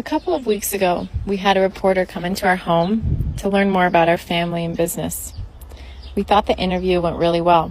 A couple of weeks ago, we had a reporter come into our home to learn more about our family and business. We thought the interview went really well.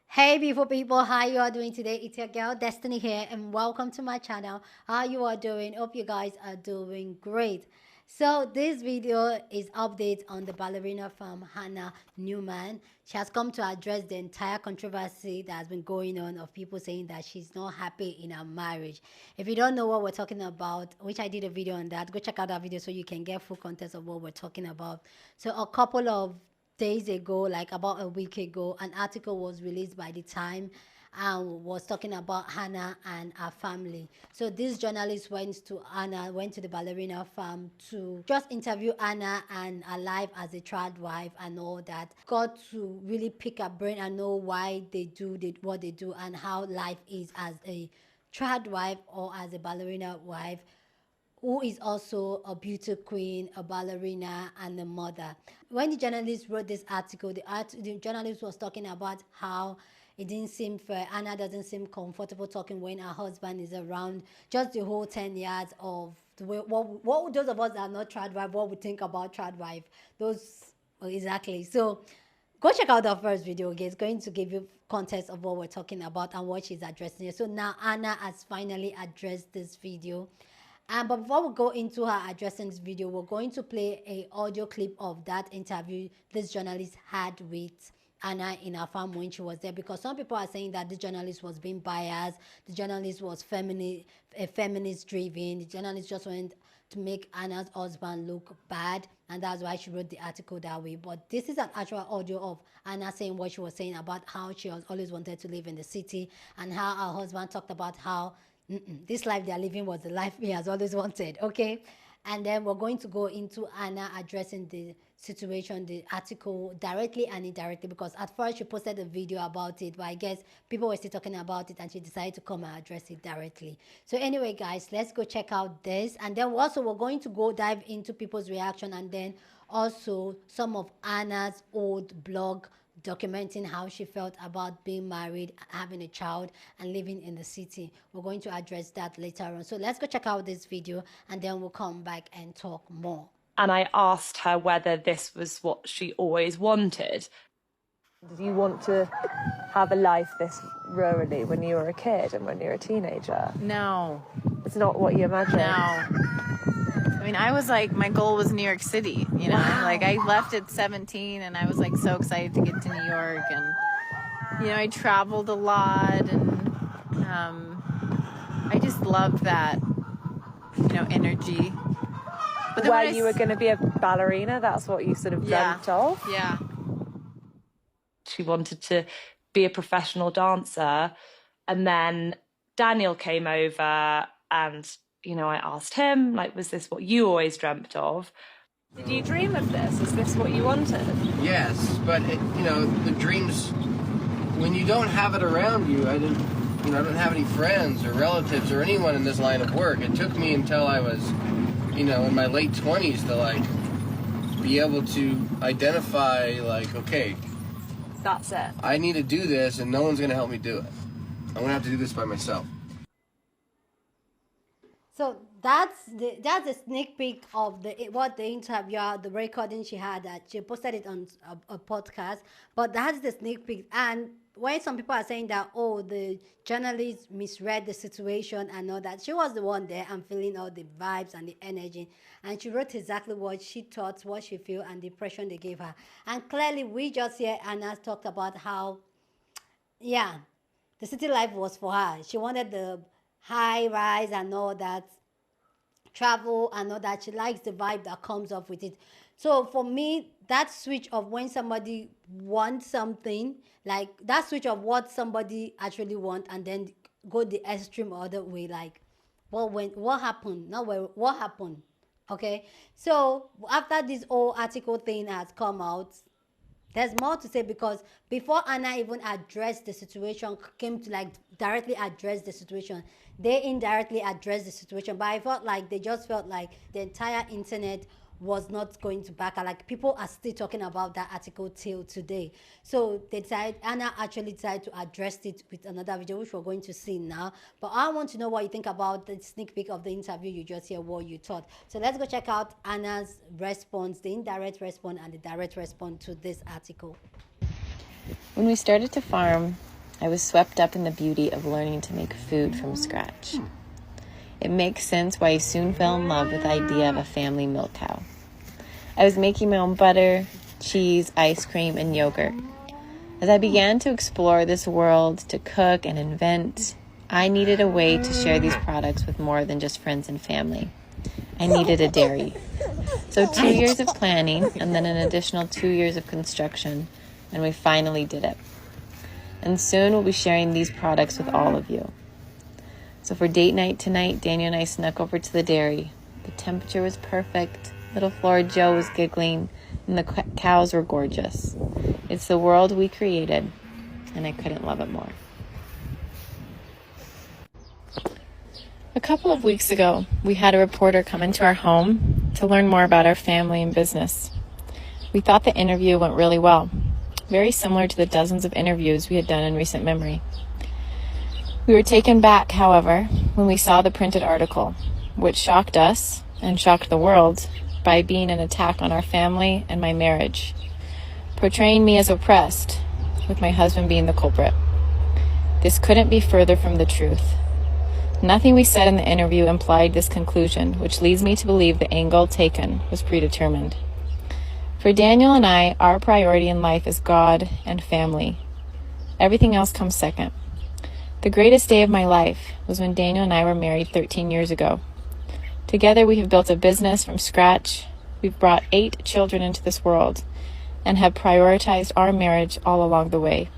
Hey beautiful people, how you are doing today? It's your girl Destiny here and welcome to my channel. How you are doing? Hope you guys are doing great. So this video is update on the ballerina from Hannah Neeleman. She has come to address the entire controversy that has been going on of people saying that she's not happy in her marriage. If you don't know what we're talking about, which I did a video on that, go check out that video so you can get full context of what we're talking about. So a couple of days ago, like about a week ago, an article was released by the Time and was talking about Hannah and her family. So this journalist went to the ballerina farm to just interview Hannah and her life as a trad wife and all that. Got to really pick her brain and know why they do what they do and how life is as a trad wife or as a ballerina wife, who is also a beauty queen, a ballerina, and a mother. When the journalist wrote this article, the journalist was talking about how it didn't seem fair. Anna doesn't seem comfortable talking when her husband is around. Just the whole 10 years of the way, what those of us that are not trad wife, what we think about trad wife. Exactly. So go check out the first video again. It's going to give you context of what we're talking about and what she's addressing here. So now Anna has finally addressed this video. But before we go into her addressing this video, we're going to play a audio clip of that interview this journalist had with Anna in her farm when she was there, because some people are saying that the journalist was being biased, the journalist was feminist driven, the journalist just went to make Anna's husband look bad, and that's why she wrote the article that way. But this is an actual audio of Anna saying what she was saying about how she has always wanted to live in the city and how her husband talked about how this life they are living was the life he has always wanted, okay? And then we're going to go into Anna addressing the situation, the article, directly and indirectly, because at first she posted a video about it, but I guess people were still talking about it and she decided to come and address it directly. So anyway, guys, let's go check out this. And then also we're going to go dive into people's reaction and then also some of Anna's old blog documenting how she felt about being married, having a child, and living in the city. We're going to address that later on. So let's go check out this video and then we'll come back and talk more. And I asked her whether this was what she always wanted. Did you want to have a life this rurally when you were a kid and when you were a teenager? No. It's not what you imagined? No. I mean, I was like, my goal was New York City, you know? Wow. Like, I left at 17 and I was like so excited to get to New York. And, you know, I traveled a lot and I just loved that, you know, energy. But then Where you were going to be a ballerina, that's what you sort of dreamt of? Yeah. She wanted to be a professional dancer. And then Daniel came over and, you know, I asked him, like, was this what you always dreamt of? Did you dream of this? Is this what you wanted? Yes, but you know, the dreams, when you don't have it around you, I don't have any friends or relatives or anyone in this line of work. It took me until I was, you know, in my late 20s to like be able to identify like, okay, That's it. I need to do this and no one's going to help me do it. I'm going to have to do this by myself. So that's a sneak peek of what the interview, the recording she had, that she posted it on a podcast. But that's the sneak peek. And when some people are saying that, oh, the journalist misread the situation and all that, she was the one there and feeling all the vibes and the energy, and she wrote exactly what she thought, what she feel, and the impression they gave her. And clearly, we just hear Anna talked about how, yeah, the city life was for her. She wanted the high rise and all that, travel and all that. She likes the vibe that comes up with it. So for me, that switch of when somebody wants something, like that switch of what somebody actually wants and then go the extreme other way, like, well, what happened? Not what happened? Okay. So after this whole article thing has come out, there's more to say, because before Anna even addressed the situation, came to like directly address the situation, they indirectly addressed the situation. But I felt like they just felt like the entire internet was not going to back her. Like, people are still talking about that article till today. So they decided, Anna actually decided to address it with another video, which we're going to see now. But I want to know what you think about the sneak peek of the interview. You just hear what you thought. So let's go check out Anna's response, the indirect response and the direct response to this article. When we started to farm, I was swept up in the beauty of learning to make food from scratch. It makes sense why I soon fell in love with the idea of a family milk cow. I was making my own butter, cheese, ice cream, and yogurt. As I began to explore this world, to cook and invent, I needed a way to share these products with more than just friends and family. I needed a dairy. So 2 years of planning and then an additional 2 years of construction, and we finally did it. And soon we'll be sharing these products with all of you. So for date night tonight, Daniel and I snuck over to the dairy. The temperature was perfect. Little Flora Joe was giggling, and the cows were gorgeous. It's the world we created, and I couldn't love it more. A couple of weeks ago, we had a reporter come into our home to learn more about our family and business. We thought the interview went really well, very similar to the dozens of interviews we had done in recent memory. We were taken back, however, when we saw the printed article, which shocked us and shocked the world by being an attack on our family and my marriage, portraying me as oppressed, with my husband being the culprit. This couldn't be further from the truth. Nothing we said in the interview implied this conclusion, which leads me to believe the angle taken was predetermined. For Daniel and I, our priority in life is God and family. Everything else comes second. The greatest day of my life was when Daniel and I were married 13 years ago. Together we have built a business from scratch. We've brought 8 children into this world and have prioritized our marriage all along the way.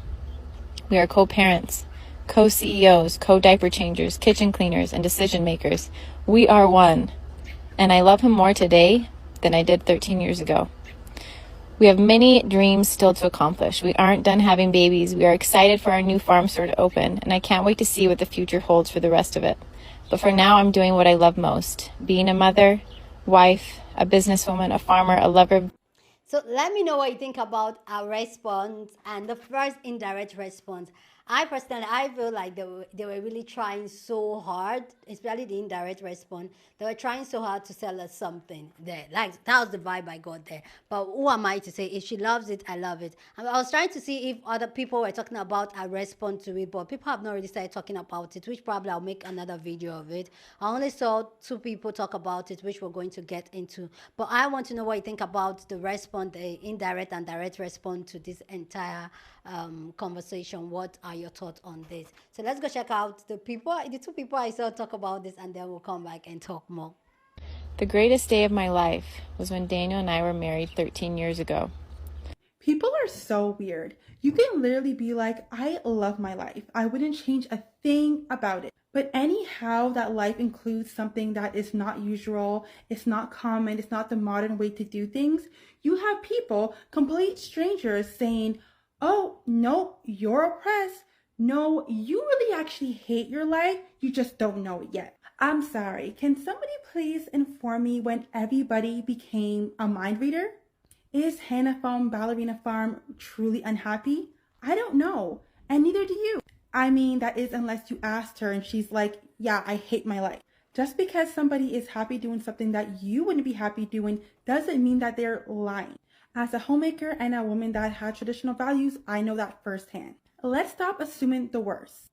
We are co-parents, co-CEOs, co-diaper changers, kitchen cleaners, and decision makers. We are one, and I love him more today than I did 13 years ago. We have many dreams still to accomplish. We aren't done having babies. We are excited for our new farm store to open, and I can't wait to see what the future holds for the rest of it. But for now, I'm doing what I love most, being a mother, wife, a businesswoman, a farmer, a lover. So let me know what you think about our response and the first indirect response. I feel like they were really trying so hard, especially the indirect response. They were trying so hard to sell us something there. Like, that was the vibe I got there. But who am I to say? If she loves it, I love it. I was trying to see if other people were talking about a response to it, but people have not really started talking about it, which probably I'll make another video of it. I only saw 2 people talk about it, which we're going to get into. But I want to know what you think about the response, the indirect and direct response to this entire conversation. What are your thoughts on this? So let's go check out the 2 people I saw talk about this, and then we'll come back and talk more. The greatest day of my life was when Daniel and I were married 13 years ago. People are so weird. You can literally be like, I love my life. I wouldn't change a thing about it. But anyhow, that life includes something that is not usual, it's not common, it's not the modern way to do things. You have people, complete strangers, saying, oh, no, you're oppressed. No, you really actually hate your life. You just don't know it yet. I'm sorry. Can somebody please inform me when everybody became a mind reader? Is Hannah from Ballerina Farm truly unhappy? I don't know, and neither do you. I mean, that is unless you asked her and she's like, yeah, I hate my life. Just because somebody is happy doing something that you wouldn't be happy doing doesn't mean that they're lying. As a homemaker and a woman that had traditional values, I know that firsthand. Let's stop assuming the worst.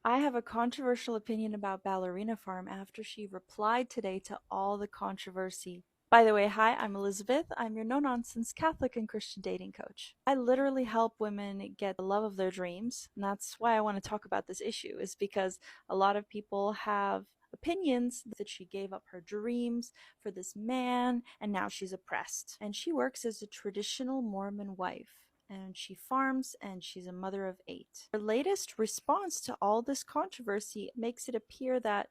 I have a controversial opinion about Ballerina Farm after she replied today to all the controversy. By the way, hi, I'm Elizabeth. I'm your no-nonsense Catholic and Christian dating coach. I literally help women get the love of their dreams, and that's why I want to talk about this issue, is because a lot of people have opinions that she gave up her dreams for this man and now she's oppressed. And she works as a traditional Mormon wife, and she farms, and she's a mother of 8. Her latest response to all this controversy makes it appear that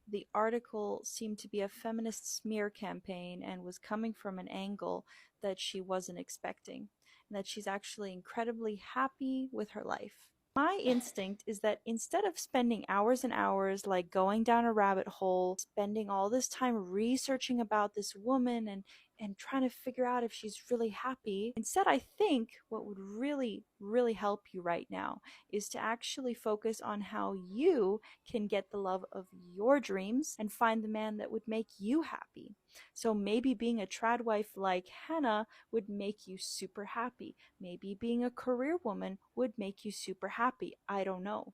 the article seemed to be a feminist smear campaign and was coming from an angle that she wasn't expecting, and that she's actually incredibly happy with her life. My instinct is that instead of spending hours and hours, like going down a rabbit hole, spending all this time researching about this woman and and trying to figure out if she's really happy. Instead, I think what would really, really help you right now is to actually focus on how you can get the love of your dreams and find the man that would make you happy. So maybe being a trad wife like Hannah would make you super happy. Maybe being a career woman would make you super happy. I don't know.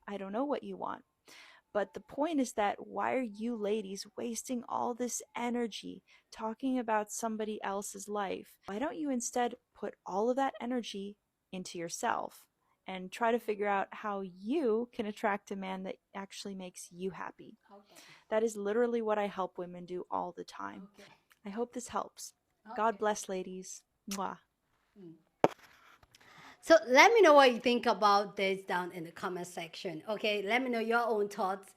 I don't know what you want. But the point is that why are you ladies wasting all this energy talking about somebody else's life? Why don't you instead put all of that energy into yourself and try to figure out how you can attract a man that actually makes you happy? Okay. That is literally what I help women do all the time. Okay. I hope this helps. God Okay. bless, ladies. Mwah. So let me know what you think about this down in the comment section. Okay, let me know your own thoughts.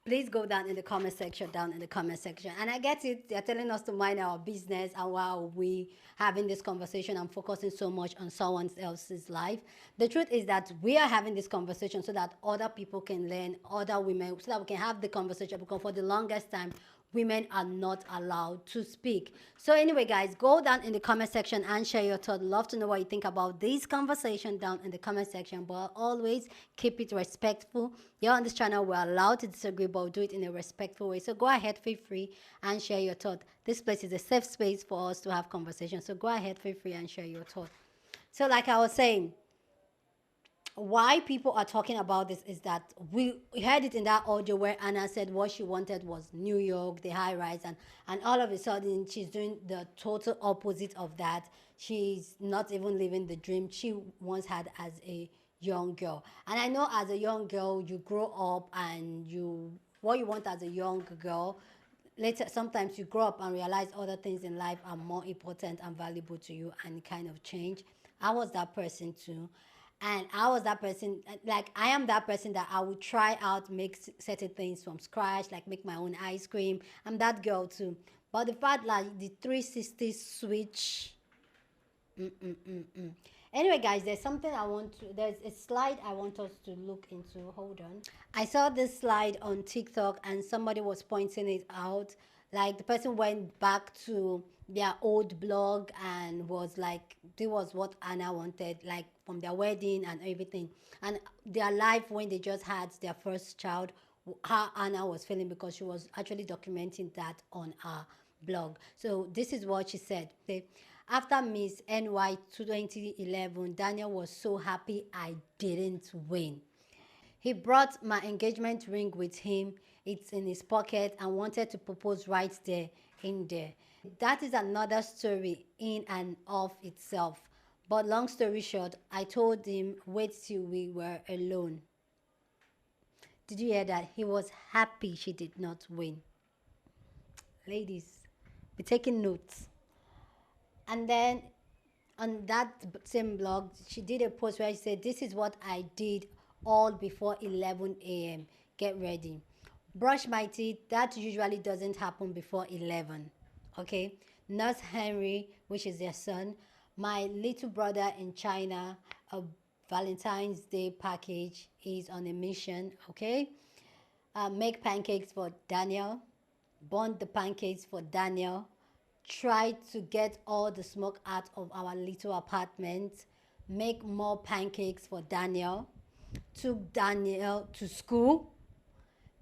Please go down in the comment section, And I get it, they're telling us to mind our business, and while we having this conversation and focusing so much on someone else's life. The truth is that we are having this conversation so that other people can learn, other women, so that we can have the conversation, because for the longest time, women are not allowed to speak. So anyway, guys, go down in the comment section and share your thoughts. Love to know what you think about this conversation down in the comment section, but always keep it respectful. Here on this channel, we're allowed to disagree, but do it in a respectful way. So go ahead, feel free and share your thoughts. This place is a safe space for us to have conversations. So go ahead, feel free and share your thoughts. So like I was saying, why people are talking about this is that we heard it in that audio where Anna said what she wanted was New York, the high rise, and all of a sudden she's doing the total opposite of that. She's not even living the dream she once had as a young girl. And I know as a young girl, you grow up and what you want as a young girl, later sometimes you grow up and realize other things in life are more important and valuable to you, and kind of change. I was that person too. And I was that person, like I am that person that I would try out, make certain things from scratch, like make my own ice cream. I'm that girl too. But the fact, like the 360 switch. Anyway, guys, there's a slide I want us to look into. Hold on. I saw this slide on TikTok and somebody was pointing it out. Like the person went back to their old blog and was like, this was what Anna wanted, like from their wedding and everything. And their life when they just had their first child, how Anna was feeling, because she was actually documenting that on her blog. So this is what she said. After Miss NY 2011, Daniel was so happy I didn't win. He brought my engagement ring with him. It's in his pocket and wanted to propose right there in there. That is another story in and of itself. But long story short, I told him wait till we were alone. Did you hear that? He was happy she did not win. Ladies, be taking notes. And then on that same blog, she did a post where she said, this is what I did all before 11 a.m. Get ready. Brush my teeth. That usually doesn't happen before 11. Okay. Nurse Henry, which is their son. My little brother in China, a Valentine's Day package. He's on a mission. Okay. Make pancakes for Daniel. Burn the pancakes for Daniel. Try to get all the smoke out of our little apartment. Make more pancakes for Daniel. Took Daniel to school.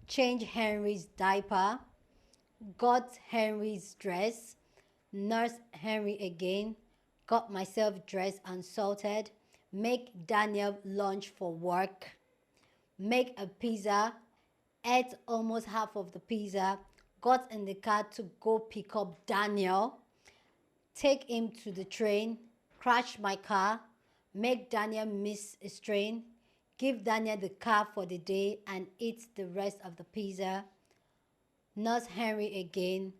Change Henry's diaper. Got Henry's dress. Nursed Henry again. Got myself dressed and sorted. Make Daniel lunch for work. Make a pizza. Ate almost half of the pizza. Got in the car to go pick up Daniel. Take him to the train. Crash my car. Make Daniel miss his train. Give Daniel the car for the day and eat the rest of the pizza. Nurse Henry again.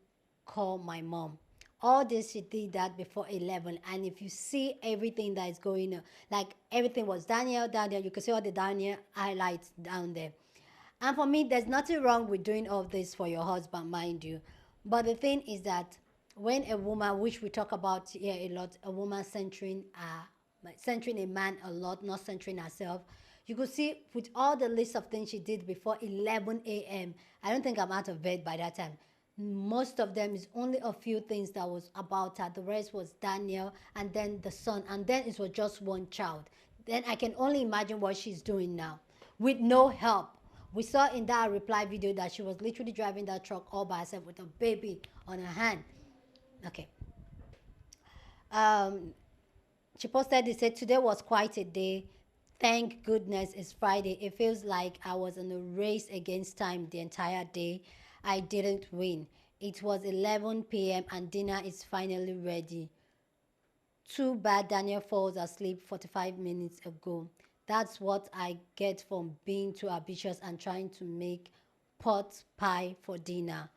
Call my mom. All this, she did that before 11. And if you see everything that is going on, like everything was Daniel, you can see all the Daniel highlights down there. And for me, there's nothing wrong with doing all this for your husband, mind you. But the thing is that when a woman, which we talk about here a lot, a woman centering a man a lot, not centering herself, you could see with all the list of things she did before 11 a.m., I don't think I'm out of bed by that time. Most of them is only a few things that was about her. The rest was Daniel and then the son, and then it was just one child. Then I can only imagine what she's doing now with no help. We saw in that reply video that she was literally driving that truck all by herself with a baby on her hand. Okay. She posted, it said, today was quite a day. Thank goodness it's Friday. It feels like I was in a race against time the entire day. I didn't win. It was 11 p.m. and dinner is finally ready. Too bad Daniel falls asleep 45 minutes ago. That's what I get from being too ambitious and trying to make pot pie for dinner.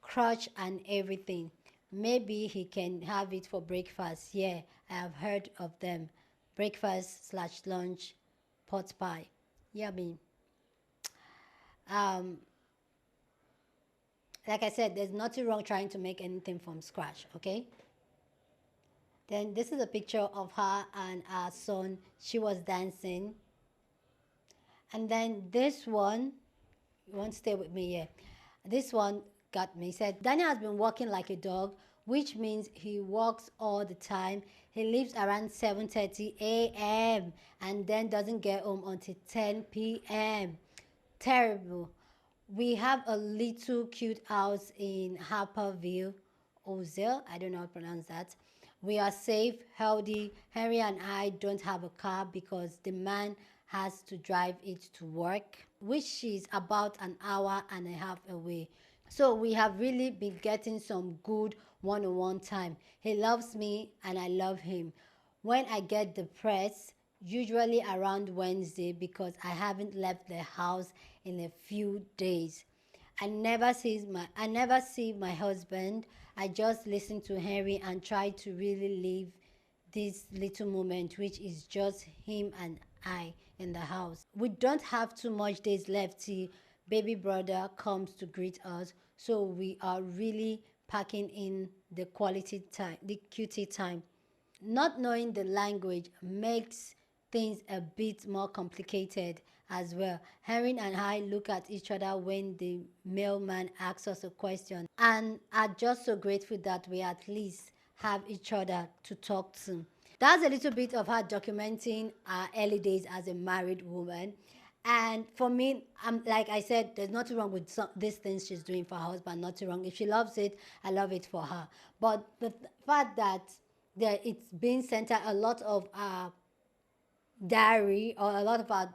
Crutch and everything. Maybe he can have it for breakfast. Yeah, I have heard of them. Breakfast slash lunch, pot pie. Yummy. Like I said, there's nothing wrong trying to make anything from scratch, okay? Then this is a picture of her and her son. She was dancing. And then this one, you won't stay with me here. This one got me. He said, Daniel has been walking like a dog, which means he walks all the time. He leaves around 7:30 a.m. and then doesn't get home until 10 p.m. Terrible. We have a little cute house in Harperville, Ozil. I don't know how to pronounce that. We are safe, healthy. Henry and I don't have a car because the man has to drive it to work, which is about an hour and a half away. So we have really been getting some good one-on-one time. He loves me and I love him. When I get depressed, usually around Wednesday because I haven't left the house in a few days. I never see my husband. I just listen to Henry and try to really live this little moment, which is just him and I in the house. We don't have too much days left till baby brother comes to greet us, so we are really packing in the quality time, the cutie time. Not knowing the language makes things a bit more complicated as well. Henry and I look at each other when the mailman asks us a question and are just so grateful that we at least have each other to talk to. That's a little bit of her documenting her early days as a married woman. And for me, like I said, there's nothing wrong with these things she's doing for her husband. Nothing wrong. If she loves it, I love it for her. But the fact that it's being centered, a lot of our diary or a lot of our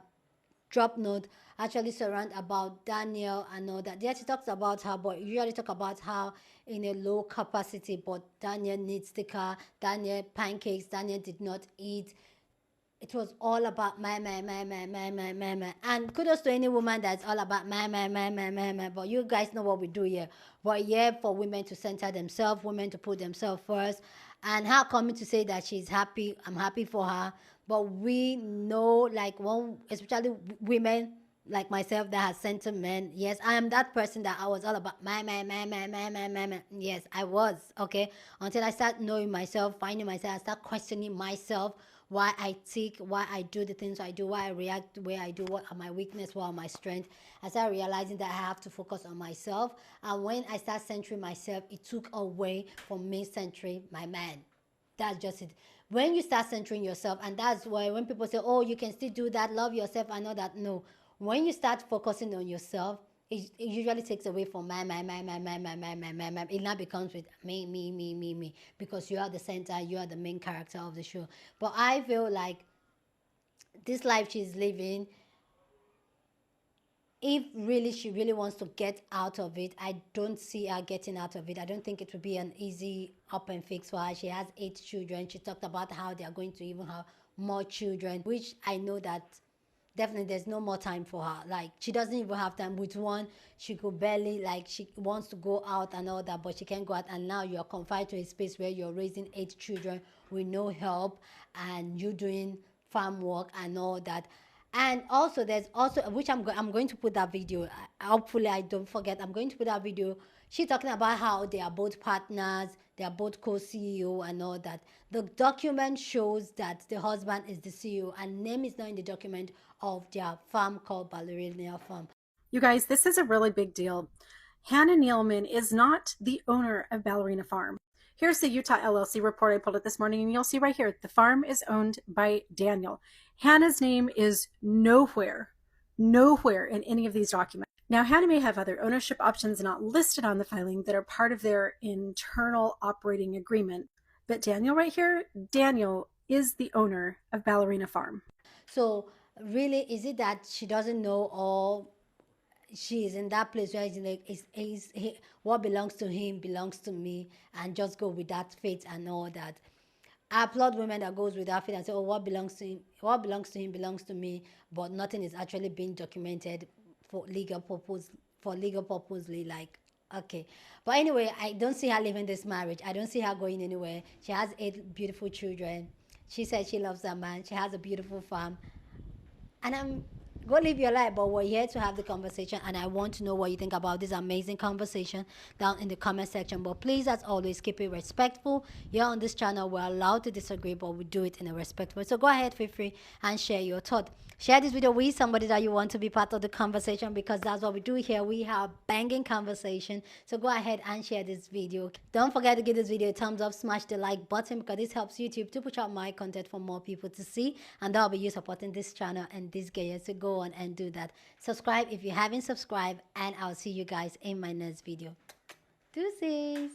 drop note actually surround about Daniel and all that. Yes, she talks about her, but usually talk about how in a low capacity, but Daniel needs the car, Daniel pancakes, Daniel did not eat. It was all about my. And kudos to any woman that's all about my. But you guys know what we do here. But yeah, for women to center themselves, women to put themselves first. And her coming to say that she's happy, I'm happy for her. But we know, like, one, especially women like myself that has center men. Yes, I am that person that I was all about my. Yes, I was, okay? Until I start knowing myself, finding myself, I start questioning myself, why I tick, why I do the things I do, why I react the way I do, what are my weakness, what are my strengths. I start realizing that I have to focus on myself. And when I start centering myself, it took away from me centering my man. That's just it. When you start centering yourself, and that's why when people say, oh, you can still do that, love yourself, I know that. No. When you start focusing on yourself, it usually takes away from my. It now becomes with me, because you are the center, you are the main character of the show. But I feel like this life she's living, if really she really wants to get out of it, I don't see her getting out of it. I don't think it would be an easy up and fix for her. She has 8 children. She talked about how they are going to even have more children, which I know that definitely there's no more time for her. Like, she doesn't even have time. With one, she could barely, like, she wants to go out and all that, but she can't go out. And now you're confined to a space where you're raising 8 children with no help, and you doing farm work and all that. And also there's also, which I'm going to put that video, hopefully I don't forget, I'm going to put that video. She's talking about how they are both partners, they are both co-CEO and all that. The document shows that the husband is the CEO and name is not in the document of their farm called Ballerina Farm. You guys, this is a really big deal. Hannah Neeleman is not the owner of Ballerina Farm. Here's the Utah LLC report I pulled it this morning, and you'll see right here, the farm is owned by Daniel. Hannah's name is nowhere in any of these documents. Now, Hannah may have other ownership options not listed on the filing that are part of their internal operating agreement, but Daniel right here, Daniel is the owner of Ballerina Farm. So really, is it that she doesn't know, or she is in that place where it's like what belongs to him belongs to me, and just go with that faith and all that? I applaud women that goes with that faith and say, oh, what belongs to him, belongs to me, but nothing is actually being documented for legal purpose, like, okay. But anyway, I don't see her leaving this marriage. I don't see her going anywhere. She has 8 beautiful children. She said she loves her man. She has a beautiful farm. And go live your life, but we're here to have the conversation, and I want to know what you think about this amazing conversation down in the comment section. But please, as always, keep it respectful. Here on this channel, we're allowed to disagree, but we do it in a respectful way. So go ahead, feel free and share your thought. Share this video with somebody that you want to be part of the conversation, because that's what we do here. We have banging conversation. So go ahead and share this video. Don't forget to give this video a thumbs up, smash the like button, because this helps YouTube to push out my content for more people to see, and that'll be you supporting this channel and this guy. So go on and do that. Subscribe if you haven't subscribed, and I'll see you guys in my next video. Deuces.